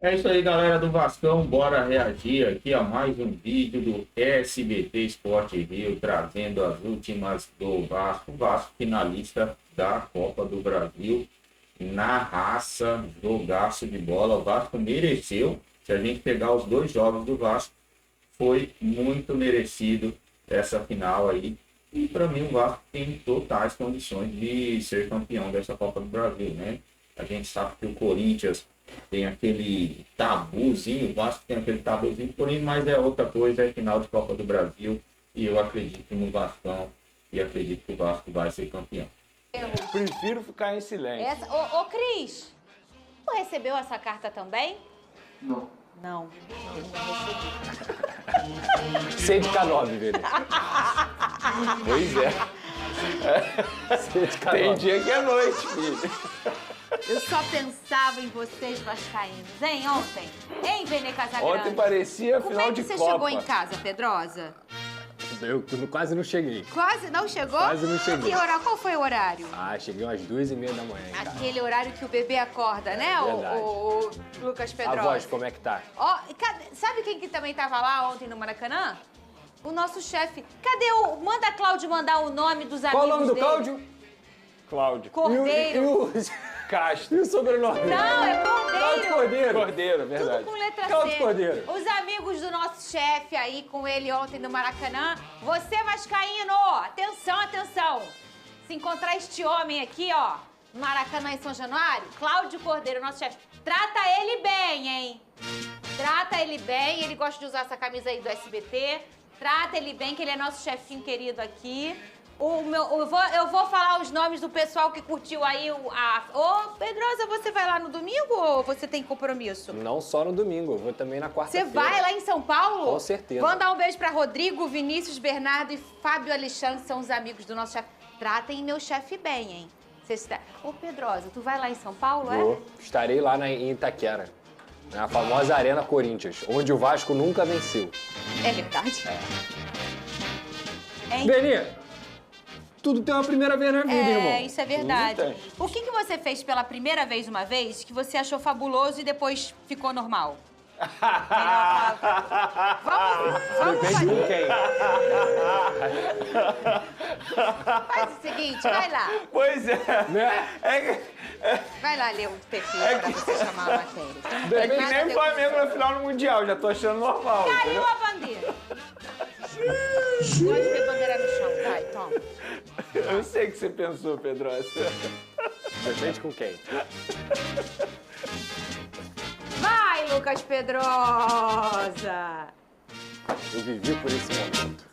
É isso aí, galera do Vascão. Bora reagir aqui a mais um vídeo do SBT Sport Rio, trazendo as últimas do Vasco. O Vasco finalista da Copa do Brasil. Na raça, jogaço de bola. O Vasco mereceu. Se a gente pegar os dois jogos do Vasco, foi muito merecido essa final aí. E para mim o Vasco tem totais condições de ser campeão dessa Copa do Brasil, né? A gente sabe que o Corinthians tem aquele tabuzinho, o Vasco tem aquele tabuzinho, porém, mas é outra coisa, é final de Copa do Brasil. E eu acredito no Vascão e acredito que o Vasco vai ser campeão. Eu prefiro ficar em silêncio. Ô, Cris, tu recebeu essa carta também? Não. Não. C de K9, velho. Pois é. C de K9. Tem dia que é noite, filho. Eu só pensava em vocês vascaínos, hein, ontem? Hein, Vene Casagrande? Ontem parecia Como final é que de você Copa. chegou em casa, Pedrosa? Eu quase não cheguei. Quase não chegou? Quase não cheguei. Que hora? Qual foi o horário? Ah, cheguei umas 2h30 da manhã, cara. Aquele horário que o bebê acorda, né, Verdade. o Lucas A Pedrosa? voz, como é que tá? Ó, sabe quem que também tava lá ontem no Maracanã? O nosso chefe. Cadê o... Manda a Cláudio mandar o nome dos amigos Qual o nome do dele. Cláudio? Cláudio. Cordeiro. Castro. E o sobrenome? Não, é Cordeiro. Cláudio Cordeiro. Cordeiro, verdade. Tudo com letra Cláudio C. Cordeiro. Os amigos do nosso chefe aí com ele ontem no Maracanã. Você, vascaíno, atenção, atenção. Se encontrar este homem aqui, ó, no Maracanã em São Januário, Cláudio Cordeiro, nosso chefe, trata ele bem, hein? Trata ele bem, ele gosta de usar essa camisa aí do SBT. Trata ele bem, que ele é nosso chefinho querido aqui. Eu vou falar os nomes do pessoal que curtiu aí Ô, Pedrosa, você vai lá no domingo ou você tem compromisso? Não só no domingo, eu vou também na Você quarta-feira. vai lá em São Paulo? Com certeza. Mandar um beijo pra Rodrigo, Vinícius, Bernardo e Fábio Alexandre, que são os amigos do nosso chefe. Tratem meu chefe bem, hein? Ô, Pedrosa, tu vai lá em São Paulo, Vou. é? Estarei lá em Itaquera, na famosa Arena Corinthians, onde o Vasco nunca venceu. É verdade? Hein? Beni, tudo tem uma primeira vez na vida, irmão. É, isso é verdade. Tudo tem. O que você fez pela primeira vez uma vez que você achou fabuloso e depois ficou normal? Vamos Depende com quem. Faz o seguinte, vai lá. Pois é. Né? Vai lá ler o perfil pra você chamar a matéria. É que nem o Flamengo na final no Mundial, já tô achando normal. Caiu Entendeu? a bandeira. Pode ver bandeira no chão. Vai, toma. Eu sei que você pensou, Pedrosa. Depende com quem. Vai, Lucas Pedrosa. Eu vivi por esse momento.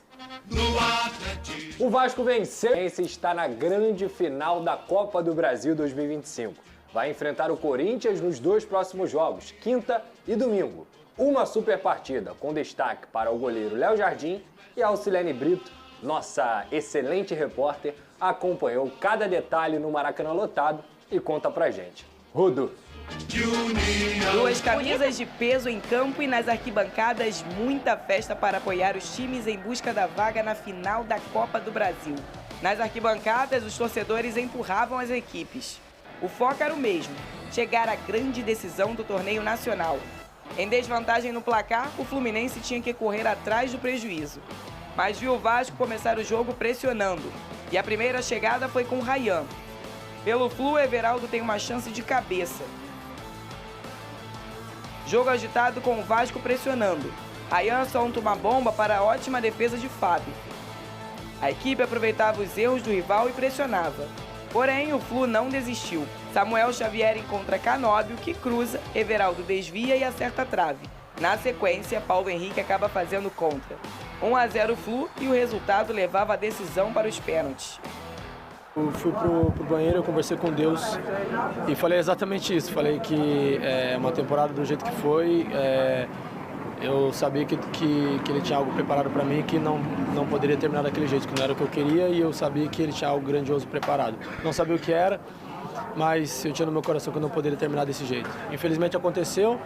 O Vasco venceu e está na grande final da Copa do Brasil 2025. Vai enfrentar o Corinthians nos dois próximos jogos, quinta e domingo. Uma super partida, com destaque para o goleiro Léo Jardim e a Alcilene Brito, nossa excelente repórter, acompanhou cada detalhe no Maracanã lotado e conta pra gente. Rudo. Duas camisas de peso em campo e nas arquibancadas, muita festa para apoiar os times em busca da vaga na final da Copa do Brasil. Nas arquibancadas, os torcedores empurravam as equipes. O foco era o mesmo, chegar à grande decisão do torneio nacional. Em desvantagem no placar, o Fluminense tinha que correr atrás do prejuízo. Mas viu o Vasco começar o jogo pressionando. E a primeira chegada foi com o Ryan. Pelo Flu, Everaldo tem uma chance de cabeça. Jogo agitado com o Vasco pressionando. Ryan solta uma bomba para a ótima defesa de Fábio. A equipe aproveitava os erros do rival e pressionava. Porém, o Flu não desistiu. Samuel Xavier encontra Canóbio, que cruza, Everaldo desvia e acerta a trave. Na sequência, Paulo Henrique acaba fazendo contra. 1-0 Flu e o resultado levava a decisão para os pênaltis. Eu fui pro banheiro, eu conversei com Deus e falei exatamente isso. Falei que uma temporada do jeito que foi, eu sabia que ele tinha algo preparado para mim, que não poderia terminar daquele jeito, que não era o que eu queria, e eu sabia que ele tinha algo grandioso preparado. Não sabia o que era, mas eu tinha no meu coração que eu não poderia terminar desse jeito. Infelizmente aconteceu,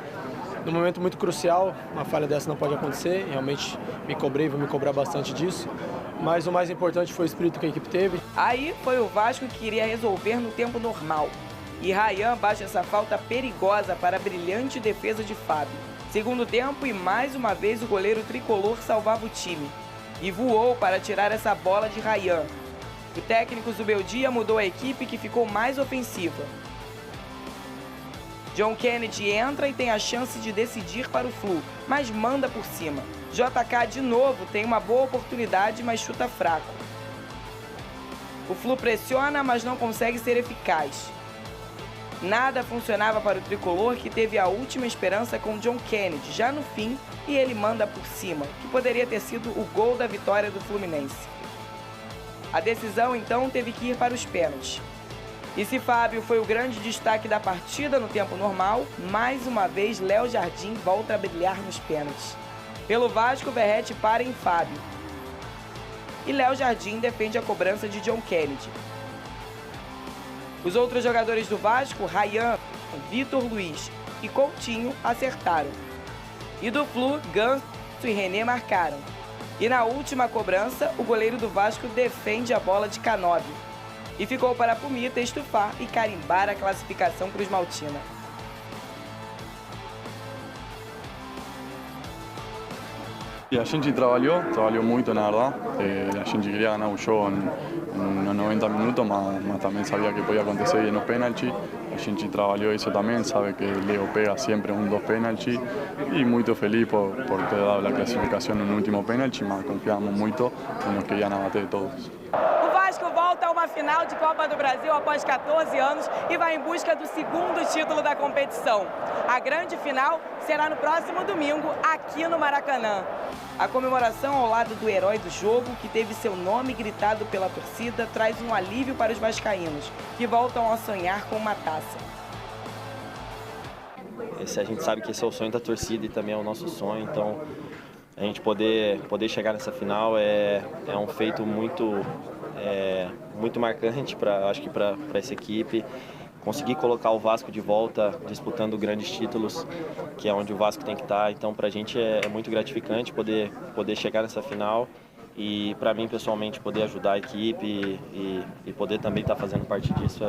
num momento muito crucial, uma falha dessa não pode acontecer, realmente me cobrei, vou me cobrar bastante disso. Mas o mais importante foi o espírito que a equipe teve. Aí foi o Vasco que queria resolver no tempo normal. E Rayan baixa essa falta perigosa para a brilhante defesa de Fábio. Segundo tempo e mais uma vez o goleiro tricolor salvava o time. E voou para tirar essa bola de Rayan. O técnico Zubeldia mudou a equipe que ficou mais ofensiva. John Kennedy entra e tem a chance de decidir para o Flu, mas manda por cima. JK de novo tem uma boa oportunidade, mas chuta fraco. O Flu pressiona, mas não consegue ser eficaz. Nada funcionava para o tricolor, que teve a última esperança com John Kennedy, já no fim, e ele manda por cima, que poderia ter sido o gol da vitória do Fluminense. A decisão, então, teve que ir para os pênaltis. E se Fábio foi o grande destaque da partida no tempo normal, mais uma vez Léo Jardim volta a brilhar nos pênaltis. Pelo Vasco, Verratti para em Fábio. E Léo Jardim defende a cobrança de John Kennedy. Os outros jogadores do Vasco, Rayan, Vitor Luiz e Coutinho, acertaram. E do Flu, Ganso e René marcaram. E na última cobrança, o goleiro do Vasco defende a bola de Canóbio. E ficou para Pumita estufar e carimbar a classificação Cruz Maltina. E a gente trabalhou muito, na verdade. A gente queria ganhar o jogo nos 90 minutos, mas também sabia que podia acontecer nos pênaltis. A gente trabalhou isso também, sabe que Leo pega sempre dos pênaltis. E muito feliz por ter dado a classificação no último pênalti, mas confiamos muito nos que iam bater todos. O Vasco volta a uma final de Copa do Brasil após 14 anos e vai em busca do segundo título da competição. A grande final será no próximo domingo, aqui no Maracanã. A comemoração ao lado do herói do jogo, que teve seu nome gritado pela torcida, traz um alívio para os vascaínos, que voltam a sonhar com uma taça. A gente sabe que esse é o sonho da torcida e também é o nosso sonho, então a gente poder chegar nessa final é um feito muito marcante acho que para essa equipe. Conseguir colocar o Vasco de volta disputando grandes títulos, que é onde o Vasco tem que estar. Então, para a gente é muito gratificante poder chegar nessa final e, para mim, pessoalmente, poder ajudar a equipe e poder também estar fazendo parte disso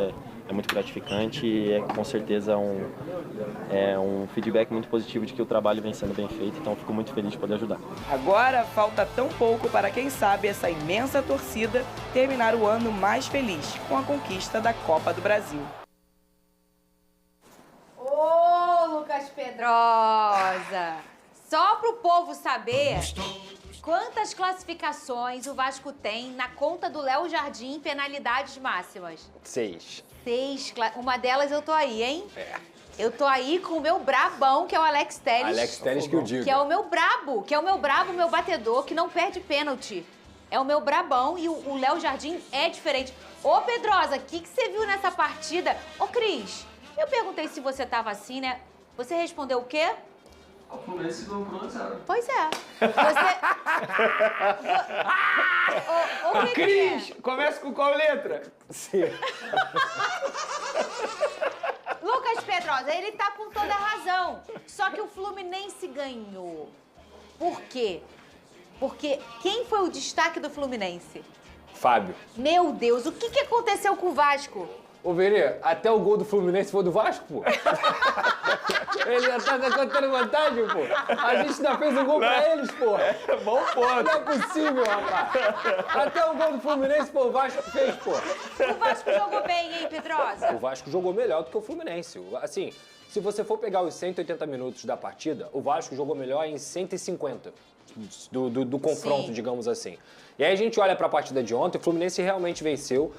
é muito gratificante e é com certeza um feedback muito positivo de que o trabalho vem sendo bem feito. Então, fico muito feliz de poder ajudar. Agora, falta tão pouco para, quem sabe, essa imensa torcida terminar o ano mais feliz com a conquista da Copa do Brasil. Ô, Lucas Pedrosa! Só para o povo saber quantas classificações o Vasco tem na conta do Léo Jardim em penalidades máximas. 6. 6. Uma delas eu tô aí, hein? Eu tô aí com o meu brabão, que é o Alex Telles. Alex Telles que eu digo. Que é o meu brabo, meu batedor, que não perde pênalti. É o meu brabão e o Léo Jardim é diferente. Ô, Pedrosa, o que você viu nessa partida? Ô, Cris, eu perguntei se você tava assim, né? Você respondeu o quê? O Fluminense não pronunciaram. Pois é. Ô, Cris, começa com qual letra? Sim. Lucas Pedrosa, ele tá com toda a razão. Só que o Fluminense ganhou. Por quê? Porque quem foi o destaque do Fluminense? Fábio. Meu Deus, o que aconteceu com o Vasco? Ô, Verê, até o gol do Fluminense foi do Vasco, pô. Ele já tá contando vantagem, pô. A gente ainda fez um gol pra eles, pô. Bom ponto. Não é possível, rapaz. Até o gol do Fluminense, pô, o Vasco fez, pô. O Vasco jogou bem, hein, Pedrosa? O Vasco jogou melhor do que o Fluminense. Assim, se você for pegar os 180 minutos da partida, o Vasco jogou melhor em 150 do confronto, digamos assim. E aí a gente olha para a partida de ontem, o Fluminense realmente venceu,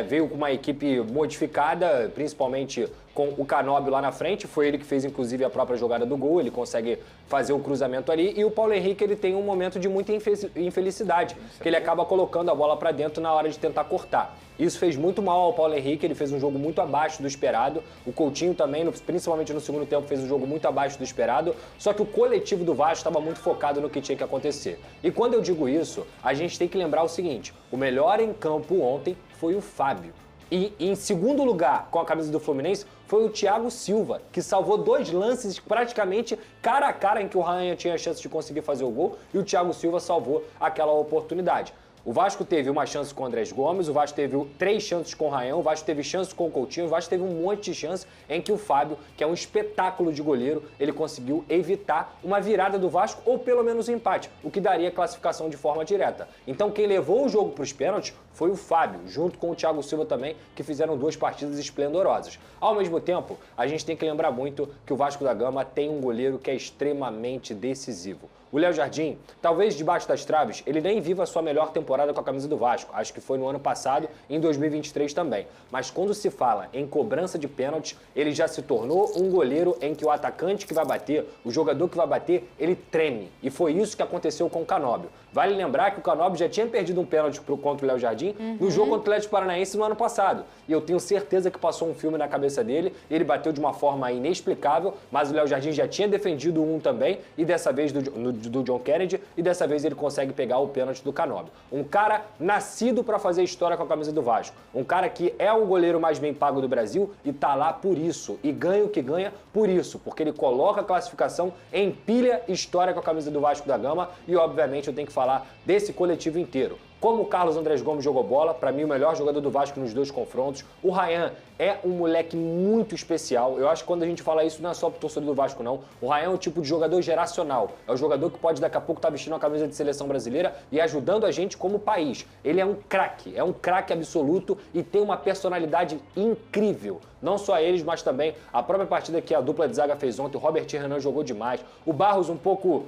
veio com uma equipe modificada, principalmente com o Canóbio lá na frente, foi ele que fez inclusive a própria jogada do gol, ele consegue fazer o cruzamento ali, e o Paulo Henrique ele tem um momento de muita infelicidade, que ele acaba colocando a bola para dentro na hora de tentar cortar. Isso fez muito mal ao Paulo Henrique, ele fez um jogo muito abaixo do esperado, o Coutinho também, principalmente no segundo tempo, fez um jogo muito abaixo do esperado, só que o coletivo do Vasco estava muito focado no que tinha que acontecer. E quando eu digo isso, a gente tem que lembrar o seguinte, o melhor em campo ontem foi o Fábio. E em segundo lugar, com a camisa do Fluminense, foi o Thiago Silva, que salvou 2 lances praticamente cara a cara em que o Rayan tinha a chance de conseguir fazer o gol e o Thiago Silva salvou aquela oportunidade. O Vasco teve uma chance com o Andrés Gomes, o Vasco teve 3 chances com o Rayão, o Vasco teve chance com o Coutinho, o Vasco teve um monte de chance em que o Fábio, que é um espetáculo de goleiro, ele conseguiu evitar uma virada do Vasco ou pelo menos um empate, o que daria classificação de forma direta. Então quem levou o jogo para os pênaltis foi o Fábio, junto com o Thiago Silva também, que fizeram 2 partidas esplendorosas. Ao mesmo tempo, a gente tem que lembrar muito que o Vasco da Gama tem um goleiro que é extremamente decisivo. O Léo Jardim, talvez debaixo das traves, ele nem viva a sua melhor temporada com a camisa do Vasco. Acho que foi no ano passado e em 2023 também. Mas quando se fala em cobrança de pênaltis, ele já se tornou um goleiro em que o atacante que vai bater, o jogador que vai bater, ele treme. E foi isso que aconteceu com o Canóbio. Vale lembrar que o Canóbio já tinha perdido um pênalti contra o Léo Jardim no jogo contra o Atlético Paranaense no ano passado. E eu tenho certeza que passou um filme na cabeça dele, ele bateu de uma forma inexplicável, mas o Léo Jardim já tinha defendido um também, e dessa vez do John Kennedy, e dessa vez ele consegue pegar o pênalti do Canóbio. Um cara nascido para fazer história com a camisa do Vasco. Um cara que é o goleiro mais bem pago do Brasil e tá lá por isso. E ganha o que ganha por isso, porque ele coloca a classificação, empilha história com a camisa do Vasco da Gama, e obviamente eu tenho que falar desse coletivo inteiro. Como o Carlos Andrés Gomes jogou bola, para mim o melhor jogador do Vasco nos 2 confrontos. O Rayán é um moleque muito especial. Eu acho que quando a gente fala isso não é só pro torcedor do Vasco, não. O Rayán é um tipo de jogador geracional. É o jogador que pode daqui a pouco estar vestindo a camisa de seleção brasileira e ajudando a gente como país. Ele é um craque absoluto e tem uma personalidade incrível. Não só eles, mas também a própria partida que a dupla de zaga fez ontem. O Robert Renan jogou demais. O Barros um pouco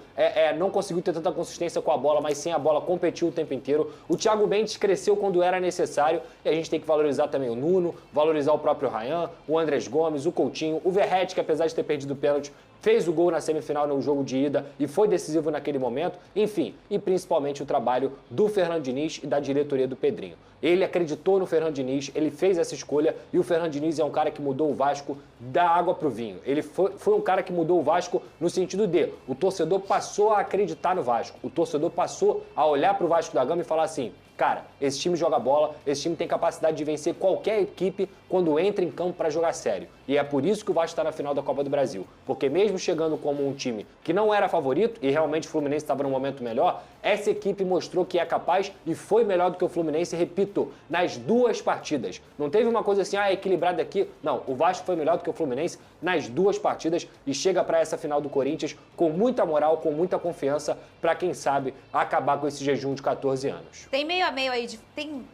não conseguiu ter tanta consistência com a bola, mas sem a bola competiu o tempo inteiro. O Thiago Mendes cresceu quando era necessário e a gente tem que valorizar também o Nuno, valorizar o próprio Rayán, o Andrés Gomes, o Coutinho, o Verratti, que apesar de ter perdido o pênalti, fez o gol na semifinal no jogo de ida e foi decisivo naquele momento. Enfim, e principalmente o trabalho do Fernando Diniz e da diretoria do Pedrinho. Ele acreditou no Fernando Diniz, ele fez essa escolha e o Fernando Diniz é um cara que mudou o Vasco da água pro vinho. Ele foi um cara que mudou o Vasco no sentido de o torcedor passou a acreditar no Vasco, o torcedor passou a olhar pro Vasco da Gama e falar assim: cara, esse time joga bola, esse time tem capacidade de vencer qualquer equipe quando entra em campo para jogar sério. E é por isso que o Vasco está na final da Copa do Brasil. Porque mesmo chegando como um time que não era favorito, e realmente o Fluminense estava num momento melhor, essa equipe mostrou que é capaz e foi melhor do que o Fluminense, repito, nas 2 partidas. Não teve uma coisa assim, equilibrada aqui. Não, o Vasco foi melhor do que o Fluminense nas 2 partidas e chega para essa final do Corinthians com muita moral, com muita confiança, para quem sabe acabar com esse jejum de 14 anos. Tem meio a meio aí,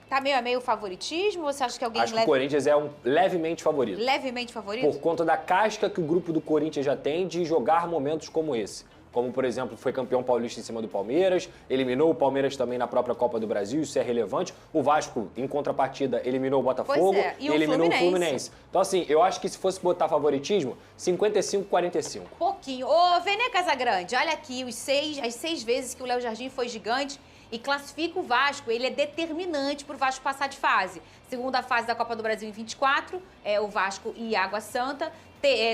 tá meio a meio o favoritismo? Ou você acha que alguém Acho que o Corinthians é levemente favorito. Levemente favorito? Por conta da casca que o grupo do Corinthians já tem de jogar momentos como esse. Como, por exemplo, foi campeão paulista em cima do Palmeiras, eliminou o Palmeiras também na própria Copa do Brasil, isso é relevante. O Vasco, em contrapartida, eliminou o Botafogo e eliminou o Fluminense. Então, assim, eu acho que se fosse botar favoritismo, 55-45. Pouquinho. Ô, Vene Casagrande, olha aqui as 6 vezes que o Léo Jardim foi gigante e classifica o Vasco. Ele é determinante para o Vasco passar de fase. Segunda fase da Copa do Brasil em 24, o Vasco e Água Santa.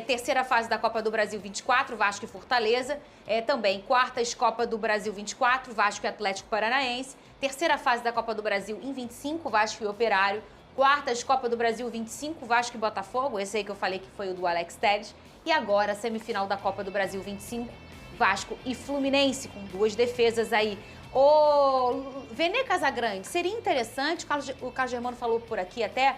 Terceira fase da Copa do Brasil 24, Vasco e Fortaleza. Também quartas Copa do Brasil 24, Vasco e Atlético Paranaense. Terceira fase da Copa do Brasil em 25, Vasco e Operário. Quartas Copa do Brasil 25, Vasco e Botafogo. Esse aí que eu falei que foi o do Alex Telles. E agora, semifinal da Copa do Brasil 25, Vasco e Fluminense, com 2 defesas aí. Ô, Vene Casagrande, seria interessante, o Carlos Germano falou por aqui até,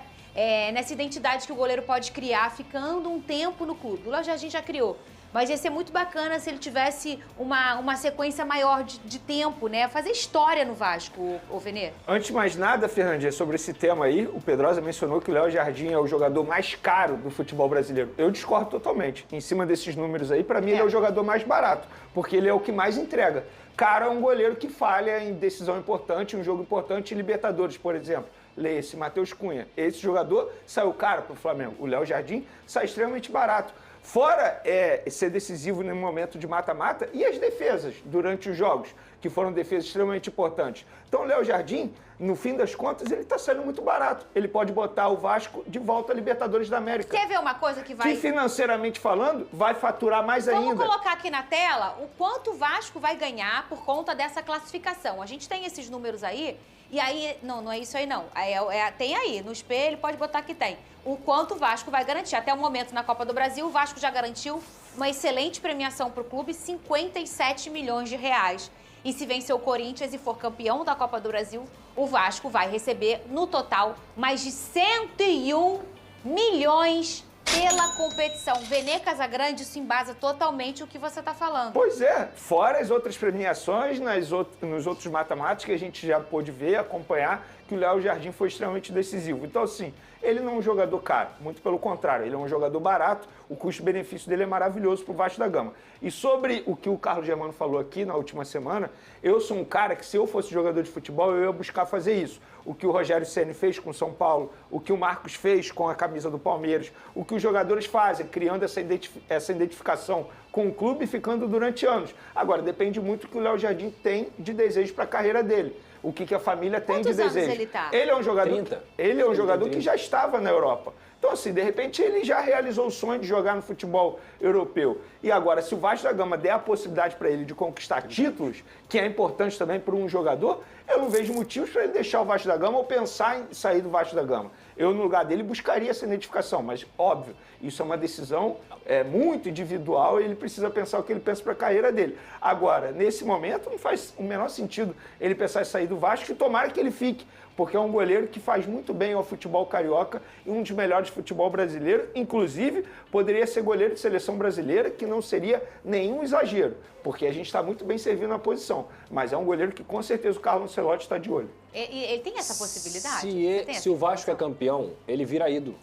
nessa identidade que o goleiro pode criar ficando um tempo no clube. O Léo Jardim já criou, mas ia ser muito bacana se ele tivesse uma sequência maior de tempo, né? Fazer história no Vasco, ô Vene. Antes de mais nada, Fernandinha, sobre esse tema aí, o Pedrosa mencionou que o Léo Jardim é o jogador mais caro do futebol brasileiro. Eu discordo totalmente. Em cima desses números aí, pra mim ele é o jogador mais barato, porque ele é o que mais entrega. Cara, é um goleiro que falha em decisão importante, um jogo importante, em Libertadores, por exemplo. Leia-se, Matheus Cunha. Esse jogador saiu caro pro Flamengo. O Léo Jardim sai extremamente barato. Fora ser decisivo no momento de mata-mata e as defesas durante os jogos, que foram defesas extremamente importantes. Então o Léo Jardim, no fim das contas, ele está saindo muito barato. Ele pode botar o Vasco de volta à Libertadores da América. Quer ver uma coisa que vai... Que financeiramente falando, vai faturar mais ainda. Vamos colocar aqui na tela o quanto o Vasco vai ganhar por conta dessa classificação. A gente tem esses números aí, e aí... Não é isso aí não. Tem aí, no espelho, pode botar que tem. O quanto o Vasco vai garantir. Até o momento, na Copa do Brasil, o Vasco já garantiu uma excelente premiação para o clube, 57 milhões de reais. E se vencer o Corinthians e for campeão da Copa do Brasil, o Vasco vai receber, no total, mais de 101 milhões pela competição. Vene Casagrande, isso embasa totalmente o que você está falando. Pois é, fora as outras premiações, nos outros mata-matas que a gente já pôde ver, acompanhar, que o Léo Jardim foi extremamente decisivo. Então, assim, ele não é um jogador caro, muito pelo contrário, ele é um jogador barato, o custo-benefício dele é maravilhoso para o Vasco da Gama. E sobre o que o Carlos Germano falou aqui na última semana, eu sou um cara que, se eu fosse jogador de futebol, eu ia buscar fazer isso. O que o Rogério Ceni fez com o São Paulo, o que o Marcos fez com a camisa do Palmeiras, o que os jogadores fazem, criando essa identificação com o clube e ficando durante anos. Agora, depende muito do que o Léo Jardim tem de desejo para a carreira dele. O que a família tem de desejo. Quantos anos ele tá? Ele é um jogador, 30. Ele é um jogador 30. que já estava na Europa. Então, assim, de repente ele já realizou o sonho de jogar no futebol europeu. E agora, se o Vasco da Gama der a possibilidade para ele de conquistar títulos, que é importante também para um jogador, eu não vejo motivos para ele deixar o Vasco da Gama ou pensar em sair do Vasco da Gama. Eu, no lugar dele, buscaria essa identificação, mas, óbvio, isso é uma decisão muito individual e ele precisa pensar o que ele pensa para a carreira dele. Agora, nesse momento, não faz o menor sentido ele pensar em sair do Vasco e tomara que ele fique, porque é um goleiro que faz muito bem ao futebol carioca e um dos melhores de futebol brasileiro. Inclusive, poderia ser goleiro de seleção brasileira, que não seria nenhum exagero, porque a gente está muito bem servindo na posição. Mas é um goleiro que, com certeza, o Carlos Ancelotti está de olho. Ele tem essa possibilidade? Se o Vasco é campeão, ele vira ídolo.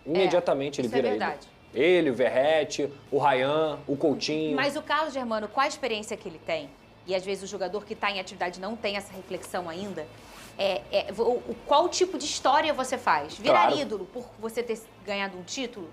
Imediatamente ele vira ídolo. Ele, o Verratti, o Ryan, o Coutinho. Mas o Carlos Germano, qual a experiência que ele tem? E às vezes o jogador que está em atividade não tem essa reflexão ainda. Qual tipo de história você faz? Virar ídolo por você ter ganhado um título?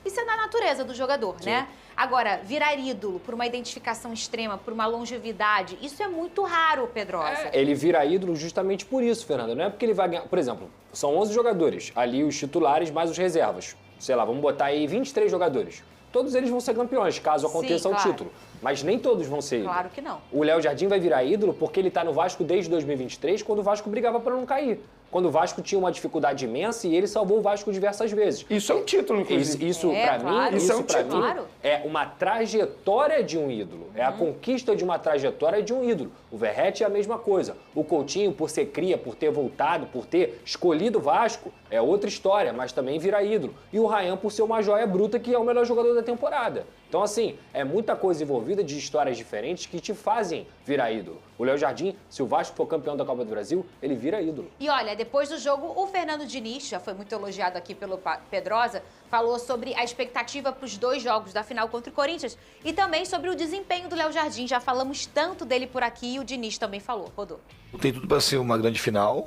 Isso é da natureza do jogador, Sim. né? Agora, virar ídolo por uma identificação extrema, por uma longevidade, isso é muito raro, Pedrosa. Ele vira ídolo justamente por isso, Fernanda. Não é porque ele vai ganhar... Por exemplo, são 11 jogadores. Ali os titulares mais os reservas. Sei lá, vamos botar aí 23 jogadores. Todos eles vão ser campeões, caso aconteça o título. Mas nem todos vão ser ídolo. Claro que não. O Léo Jardim vai virar ídolo porque ele tá no Vasco desde 2023, quando o Vasco brigava para não cair. Quando o Vasco tinha uma dificuldade imensa e ele salvou o Vasco diversas vezes. Isso é um título, inclusive. Isso para mim, isso é um título. Claro. É uma trajetória de um ídolo. É a conquista de uma trajetória de um ídolo. O Verratti é a mesma coisa. O Coutinho, por ser cria, por ter voltado, por ter escolhido o Vasco, é outra história, mas também vira ídolo. E o Ryan, por ser uma joia bruta, que é o melhor jogador da temporada. Então, assim, é muita coisa envolvida de histórias diferentes que te fazem virar ídolo. O Léo Jardim, se o Vasco for campeão da Copa do Brasil, ele vira ídolo. E olha, depois do jogo, o Fernando Diniz, já foi muito elogiado aqui pelo Pedrosa, falou sobre a expectativa para os 2 jogos da final contra o Corinthians e também sobre o desempenho do Léo Jardim. Já falamos tanto dele por aqui e o Diniz também falou. Rodou. Tem tudo para ser uma grande final.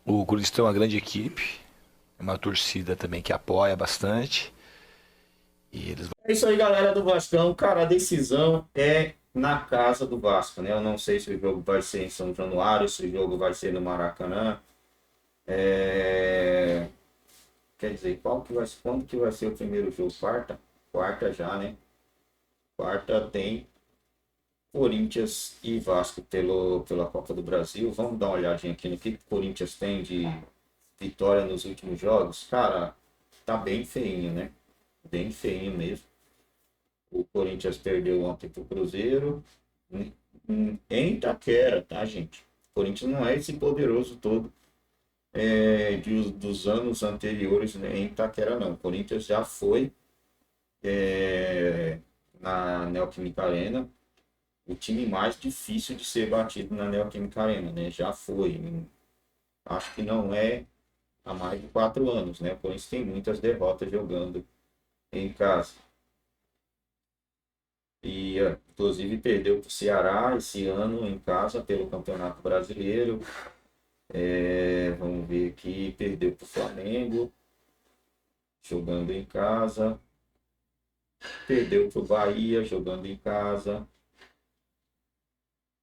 O Corinthians tem uma grande equipe, uma torcida também que apoia bastante. E eles... É isso aí, galera do Vascão. Cara, a decisão é na casa do Vasco, né? Eu não sei se o jogo vai ser em São Januário, se o jogo vai ser no Maracanã. Quer dizer, quando que vai ser o primeiro jogo? Quarta? Quarta já, né? Quarta tem Corinthians e Vasco pela Copa do Brasil. Vamos dar uma olhadinha aqui no que o Corinthians tem de vitória nos últimos jogos. Cara, tá bem feinho, né? Bem feinho mesmo. O Corinthians perdeu ontem pro Cruzeiro em Itaquera, tá, gente? O Corinthians não é esse poderoso todo dos anos anteriores, né, em Itaquera, não. O Corinthians já foi na Neoquímica Arena o time mais difícil de ser batido na Neoquímica Arena, né? Já foi. Acho que não é há mais de 4 anos, né? O Corinthians tem muitas derrotas jogando em casa. E, inclusive, perdeu para o Ceará esse ano em casa pelo Campeonato Brasileiro. Vamos ver aqui, perdeu para o Flamengo, jogando em casa. Perdeu para o Bahia, jogando em casa.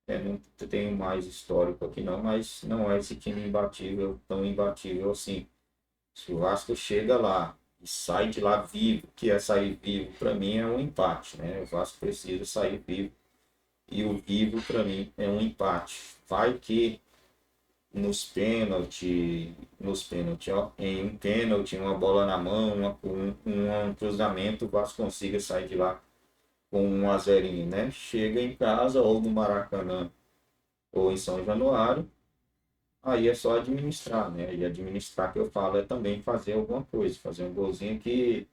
Não tenho mais histórico aqui não, mas não é esse time imbatível, tão imbatível assim. Se o Vasco chega lá e sai de lá vivo, que é sair vivo, para mim é um empate, né? O Vasco precisa sair vivo e o vivo para mim é um empate. Vai que nos pênaltis, em um pênalti, uma bola na mão, um cruzamento, o Vasco consiga sair de lá com 1-0, né? Chega em casa ou no Maracanã ou em São Januário, aí é só administrar, né? E administrar que eu falo é também fazer alguma coisa, fazer um golzinho que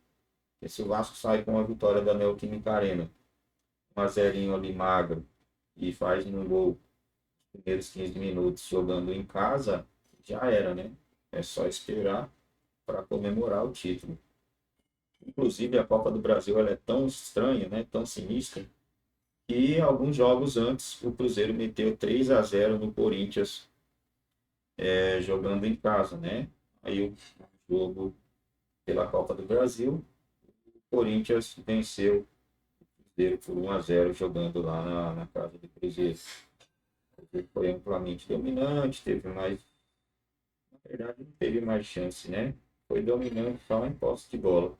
se o Vasco sai com a vitória da Neoquímica Arena, 1-0 ali magro, e faz um gol nos primeiros 15 minutos jogando em casa, já era, né? É só esperar para comemorar o título. Inclusive a Copa do Brasil ela é tão estranha, né? Tão sinistra, que alguns jogos antes o Cruzeiro meteu 3-0 no Corinthians, jogando em casa, né? Aí o jogo pela Copa do Brasil, o Corinthians venceu o Cruzeiro por 1-0 jogando lá na casa do Cruzeiro. O Cruzeiro foi amplamente dominante, teve mais, na verdade não teve mais chance, né? Foi dominante só em posse de bola.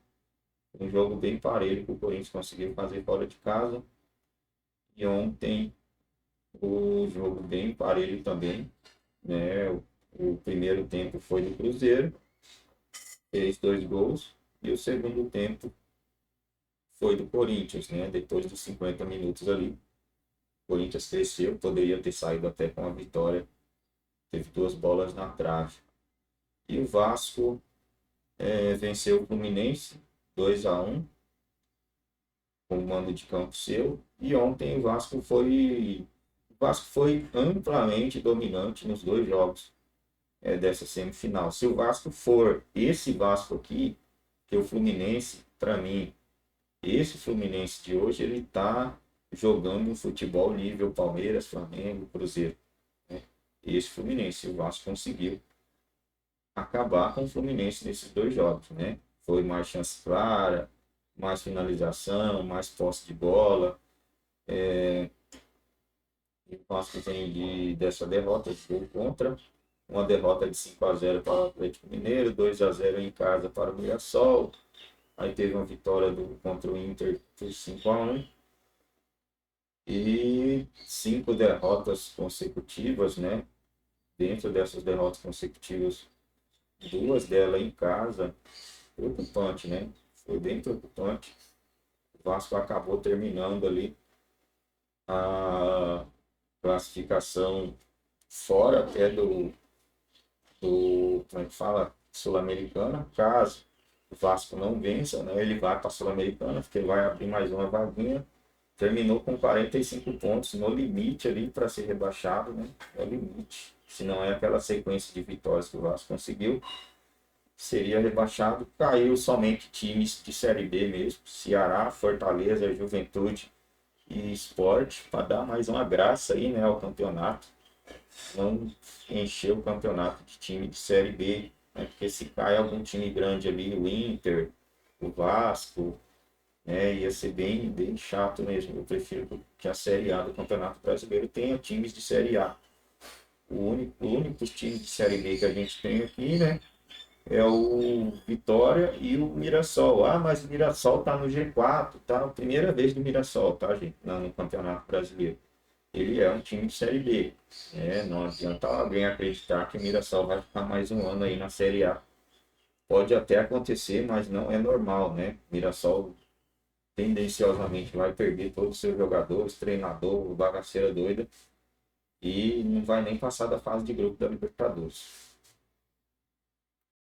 Um jogo bem parelho que o Corinthians conseguiu fazer fora de casa. E ontem o jogo bem parelho também, né? O primeiro tempo foi do Cruzeiro, fez 2 gols, e o segundo tempo foi do Corinthians, né? Depois dos 50 minutos ali, o Corinthians cresceu, poderia ter saído até com a vitória, teve 2 bolas na trave. E o Vasco venceu o Fluminense 2-1, com o mando de campo seu, e ontem o Vasco foi amplamente dominante nos 2 jogos dessa semifinal. Se o Vasco for esse Vasco aqui, que o Fluminense, para mim, esse Fluminense de hoje, ele está jogando um futebol nível Palmeiras, Flamengo, Cruzeiro, né? Esse Fluminense, o Vasco conseguiu acabar com o Fluminense nesses 2 jogos, né? Foi mais chance clara, mais finalização, mais posse de bola. O Vasco vem dessa derrota, de contra, uma derrota de 5-0 para o Atlético Mineiro, 2-0 em casa para o Mirassol, aí teve uma vitória contra o Inter por 5-1, e 5 derrotas consecutivas, né? Dentro dessas derrotas consecutivas, 2 delas em casa, preocupante, né? Foi bem preocupante. O Vasco acabou terminando ali a classificação fora até do como é que fala, Sul-Americana. Caso o Vasco não vença, né, ele vai para a Sul-Americana, porque vai abrir mais uma vaguinha. Terminou com 45 pontos, no limite ali para ser rebaixado, né? É o limite. Se não é aquela sequência de vitórias que o Vasco conseguiu, seria rebaixado. Caiu somente times de Série B mesmo, Ceará, Fortaleza, Juventude e Sport, para dar mais uma graça aí, né, ao campeonato. Não encher o campeonato de time de Série B, né, porque se cai algum time grande ali, o Inter, o Vasco, né, ia ser bem chato mesmo. Eu prefiro que a Série A do Campeonato Brasileiro tenha times de Série A. O único time de Série B que a gente tem aqui, né, é o Vitória e o Mirassol. Ah, mas o Mirassol tá no G4, tá? A primeira vez do Mirassol, tá, gente? No Campeonato Brasileiro. Ele é um time de Série B. Não adianta alguém acreditar que o Mirassol vai ficar mais um ano aí na Série A. Pode até acontecer, mas não é normal, né? O Mirassol tendenciosamente vai perder todos os seus jogadores, treinador, bagaceira doida, e não vai nem passar da fase de grupo da Libertadores.